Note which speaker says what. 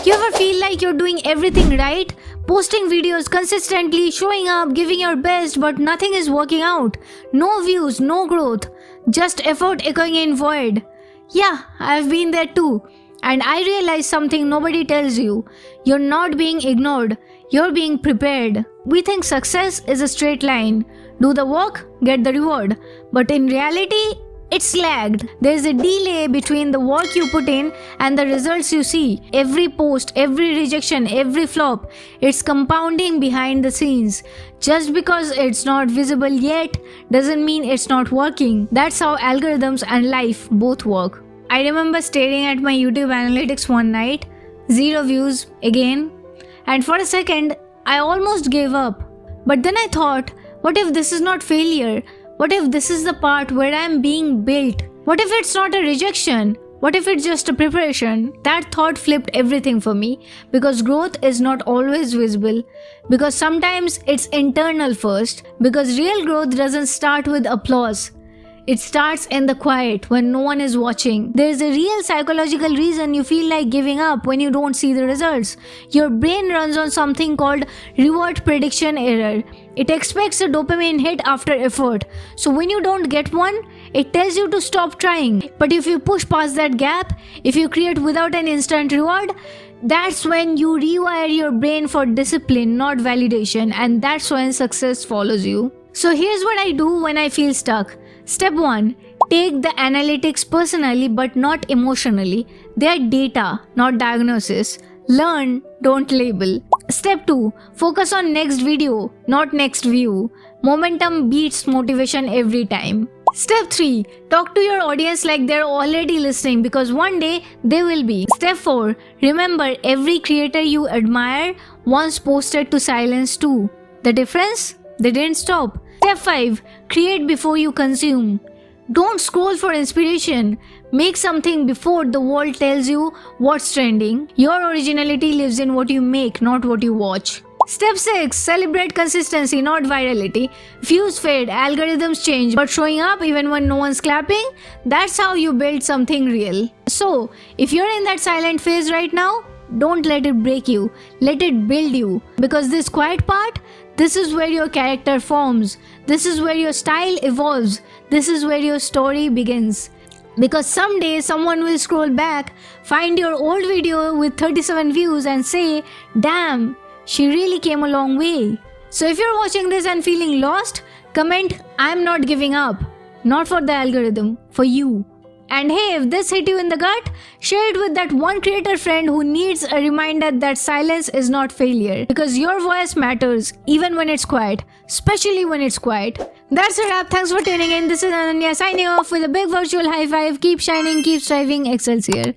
Speaker 1: You ever feel like you're doing everything right? Posting videos consistently, showing up, giving your best, but nothing is working out. No views, no growth. Just effort echoing in void. Yeah, I've been there too. And I realized something nobody tells you. You're not being ignored. You're being prepared. We think success is a straight line. Do the work, get the reward. But in reality, it's lagged. There's a delay between the work you put in and the results you see. Every post, every rejection, every flop, it's compounding behind the scenes. Just because it's not visible yet doesn't mean it's not working. That's how algorithms and life both work. I remember staring at my YouTube analytics one night, 0 views again, and for a second, I almost gave up. But then I thought, what if this is not failure? What if this is the part where I am being built? What if it's not a rejection? What if it's just a preparation? That thought flipped everything for me, because growth is not always visible, because sometimes it's internal first, because real growth doesn't start with applause. It starts in the quiet when no one is watching. There is a real psychological reason you feel like giving up when you don't see the results. Your brain runs on something called reward prediction error. It expects a dopamine hit after effort. So when you don't get one, it tells you to stop trying. But if you push past that gap, if you create without an instant reward, that's when you rewire your brain for discipline, not validation, and that's when success follows you. So here's what I do when I feel stuck. Step 1. Take the analytics personally but not emotionally. They are data, not diagnosis. Learn, don't label. Step 2. Focus on next video, not next view. Momentum beats motivation every time. Step 3. Talk to your audience like they're already listening, because one day they will be. Step 4. Remember, every creator you admire once posted to silence too. The difference? They didn't stop. Step 5. Create before you consume. Don't scroll for inspiration. Make something before the world tells you what's trending. Your originality lives in what you make, not what you watch. Step 6. Celebrate consistency, not virality. Views fade, algorithms change, but showing up even when no one's clapping, that's how you build something real. So, if you're in that silent phase right now, don't let it break you. Let it build you. Because this quiet part, this is where your character forms. This is where your style evolves. This is where your story begins. Because someday someone will scroll back, find your old video with 37 views and say, damn, she really came a long way. So if you're watching this and feeling lost, comment, I'm not giving up. Not for the algorithm, for you. And hey, if this hit you in the gut, share it with that one creator friend who needs a reminder that silence is not failure. Because your voice matters, even when it's quiet. Especially when it's quiet. That's a wrap. Thanks for tuning in. This is Ananya signing off with a big virtual high five. Keep shining, keep striving, Excelsior.